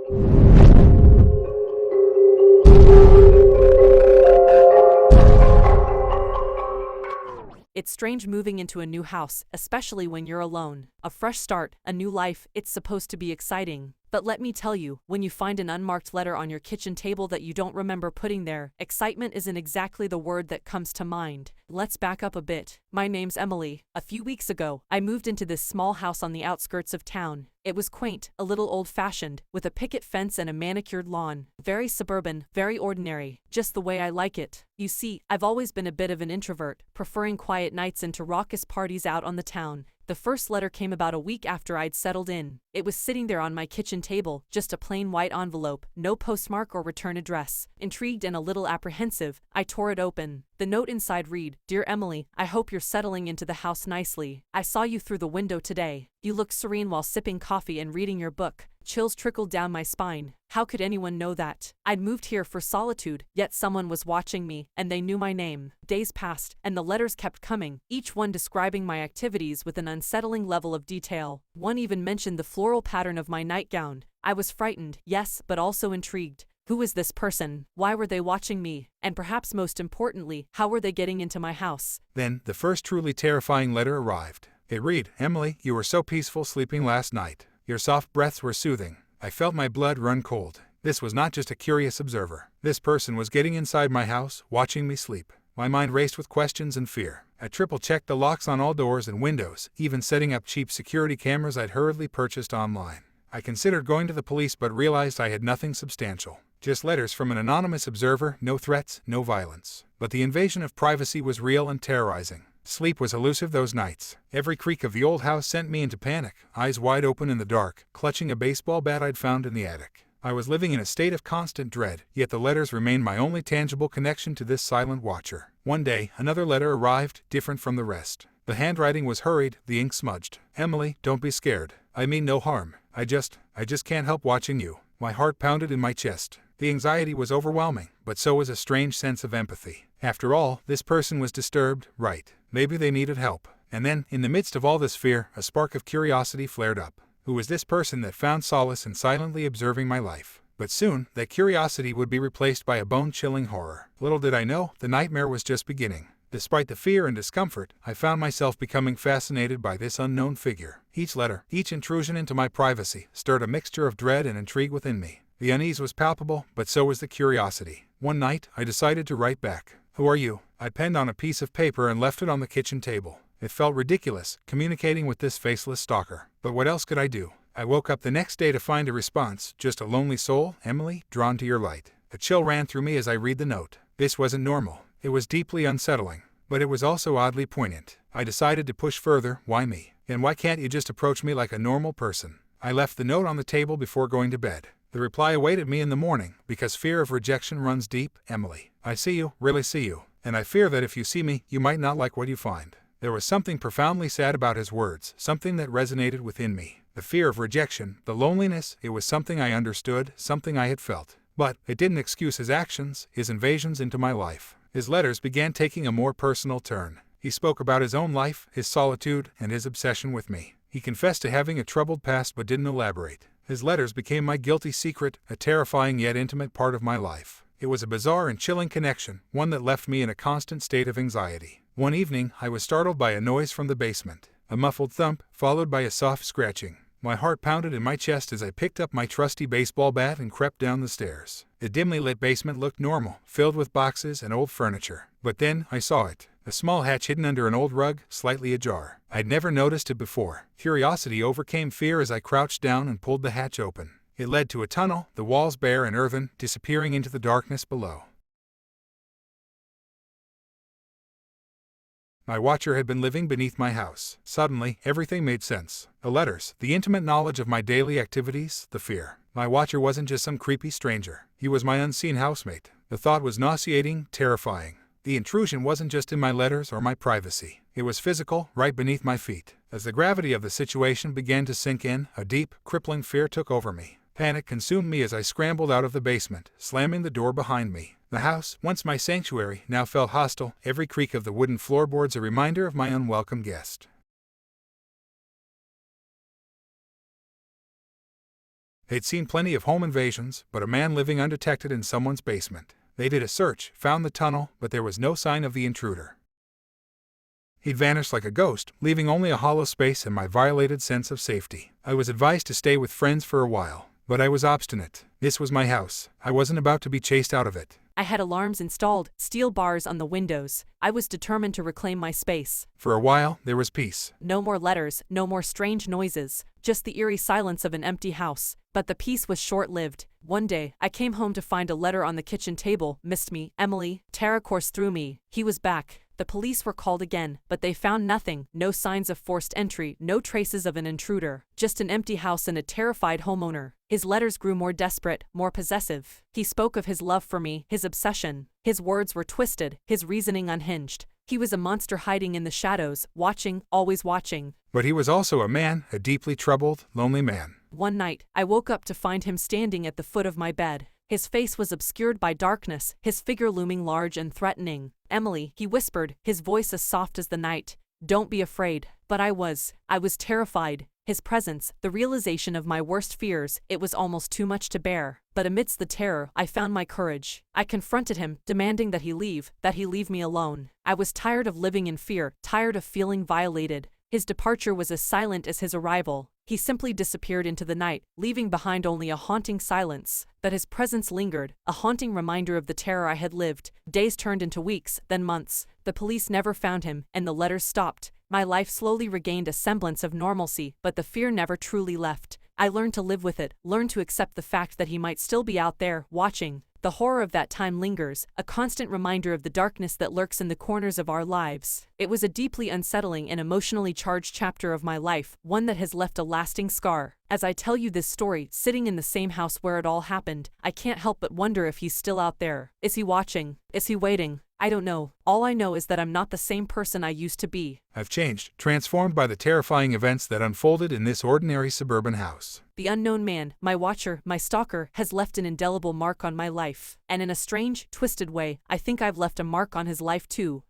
It's strange moving into a new house, especially when you're alone. A fresh start, a new life, it's supposed to be exciting. But let me tell you, when you find an unmarked letter on your kitchen table that you don't remember putting there, excitement isn't exactly the word that comes to mind. Let's back up a bit. My name's Emily. A few weeks ago, I moved into this small house on the outskirts of town. It was quaint, a little old-fashioned, with a picket fence and a manicured lawn. Very suburban, very ordinary, just the way I like it. You see, I've always been a bit of an introvert, preferring quiet nights into raucous parties out on the town. The first letter came about a week after I'd settled in. It was sitting there on my kitchen table, just a plain white envelope, no postmark or return address. Intrigued and a little apprehensive, I tore it open. The note inside read, "Dear Emily, I hope you're settling into the house nicely. I saw you through the window today. You look serene while sipping coffee and reading your book." Chills trickled down my spine. How could anyone know that? I'd moved here for solitude, yet someone was watching me, and they knew my name. Days passed, and the letters kept coming, each one describing my activities with an unsettling level of detail. One even mentioned the floral pattern of my nightgown. I was frightened, yes, but also intrigued. Who was this person? Why were they watching me? And perhaps most importantly, how were they getting into my house? Then, the first truly terrifying letter arrived. It read, "Emily, you were so peaceful sleeping last night. Your soft breaths were soothing. I felt my blood run cold." This was not just a curious observer. This person was getting inside my house, watching me sleep. My mind raced with questions and fear. I triple-checked the locks on all doors and windows, even setting up cheap security cameras I'd hurriedly purchased online. I considered going to the police but realized I had nothing substantial. Just letters from an anonymous observer, no threats, no violence. But the invasion of privacy was real and terrorizing. Sleep was elusive those nights. Every creak of the old house sent me into panic, eyes wide open in the dark, clutching a baseball bat I'd found in the attic. I was living in a state of constant dread, yet the letters remained my only tangible connection to this silent watcher. One day, another letter arrived, different from the rest. The handwriting was hurried, the ink smudged. "Emily, don't be scared. I mean no harm. I just can't help watching you." My heart pounded in my chest. The anxiety was overwhelming, but so was a strange sense of empathy. After all, this person was disturbed, right? Maybe they needed help. And then, in the midst of all this fear, a spark of curiosity flared up. Who was this person that found solace in silently observing my life? But soon, that curiosity would be replaced by a bone-chilling horror. Little did I know, the nightmare was just beginning. Despite the fear and discomfort, I found myself becoming fascinated by this unknown figure. Each letter, each intrusion into my privacy, stirred a mixture of dread and intrigue within me. The unease was palpable, but so was the curiosity. One night, I decided to write back. "Who are you?" I penned on a piece of paper and left it on the kitchen table. It felt ridiculous, communicating with this faceless stalker. But what else could I do? I woke up the next day to find a response, just a lonely soul, "Emily, drawn to your light." A chill ran through me as I read the note. This wasn't normal. It was deeply unsettling. But it was also oddly poignant. I decided to push further. Why me? And why can't you just approach me like a normal person? I left the note on the table before going to bed. The reply awaited me in the morning, because fear of rejection runs deep. "Emily, I see you, really see you. And I fear that if you see me, you might not like what you find." There was something profoundly sad about his words, something that resonated within me. The fear of rejection, the loneliness, it was something I understood, something I had felt. But it didn't excuse his actions, his invasions into my life. His letters began taking a more personal turn. He spoke about his own life, his solitude, and his obsession with me. He confessed to having a troubled past but didn't elaborate. His letters became my guilty secret, a terrifying yet intimate part of my life. It was a bizarre and chilling connection, one that left me in a constant state of anxiety. One evening, I was startled by a noise from the basement. A muffled thump, followed by a soft scratching. My heart pounded in my chest as I picked up my trusty baseball bat and crept down the stairs. The dimly lit basement looked normal, filled with boxes and old furniture. But then, I saw it. A small hatch hidden under an old rug, slightly ajar. I'd never noticed it before. Curiosity overcame fear as I crouched down and pulled the hatch open. It led to a tunnel, the walls bare and earthen, disappearing into the darkness below. My watcher had been living beneath my house. Suddenly, everything made sense. The letters, the intimate knowledge of my daily activities, the fear. My watcher wasn't just some creepy stranger. He was my unseen housemate. The thought was nauseating, terrifying. The intrusion wasn't just in my letters or my privacy. It was physical, right beneath my feet. As the gravity of the situation began to sink in, a deep, crippling fear took over me. Panic consumed me as I scrambled out of the basement, slamming the door behind me. The house, once my sanctuary, now felt hostile, every creak of the wooden floorboards a reminder of my unwelcome guest. They'd seen plenty of home invasions, but a man living undetected in someone's basement. They did a search, found the tunnel, but there was no sign of the intruder. He'd vanished like a ghost, leaving only a hollow space and my violated sense of safety. I was advised to stay with friends for a while, but I was obstinate. This was my house. I wasn't about to be chased out of it. I had alarms installed, steel bars on the windows. I was determined to reclaim my space. For a while, there was peace. No more letters, no more strange noises, just the eerie silence of an empty house. But the peace was short-lived. One day, I came home to find a letter on the kitchen table. Missed me, Emily. Terror coursed through me. He was back. The police were called again, but they found nothing. No signs of forced entry, no traces of an intruder. Just an empty house and a terrified homeowner. His letters grew more desperate, more possessive. He spoke of his love for me, his obsession. His words were twisted, his reasoning unhinged. He was a monster hiding in the shadows, watching, always watching. But he was also a man, a deeply troubled, lonely man. One night, I woke up to find him standing at the foot of my bed. His face was obscured by darkness, his figure looming large and threatening. Emily, he whispered, his voice as soft as the night. Don't be afraid. But I was terrified. His presence, the realization of my worst fears, it was almost too much to bear. But amidst the terror, I found my courage. I confronted him, demanding that he leave me alone. I was tired of living in fear, tired of feeling violated. His departure was as silent as his arrival. He simply disappeared into the night, leaving behind only a haunting silence. But his presence lingered, a haunting reminder of the terror I had lived. Days turned into weeks, then months. The police never found him, and the letters stopped. My life slowly regained a semblance of normalcy, but the fear never truly left. I learned to live with it, learned to accept the fact that he might still be out there, watching. The horror of that time lingers, a constant reminder of the darkness that lurks in the corners of our lives. It was a deeply unsettling and emotionally charged chapter of my life, one that has left a lasting scar. As I tell you this story, sitting in the same house where it all happened, I can't help but wonder if he's still out there. Is he watching? Is he waiting? I don't know. All I know is that I'm not the same person I used to be. I've changed, transformed by the terrifying events that unfolded in this ordinary suburban house. The unknown man, my watcher, my stalker, has left an indelible mark on my life. And in a strange, twisted way, I think I've left a mark on his life too.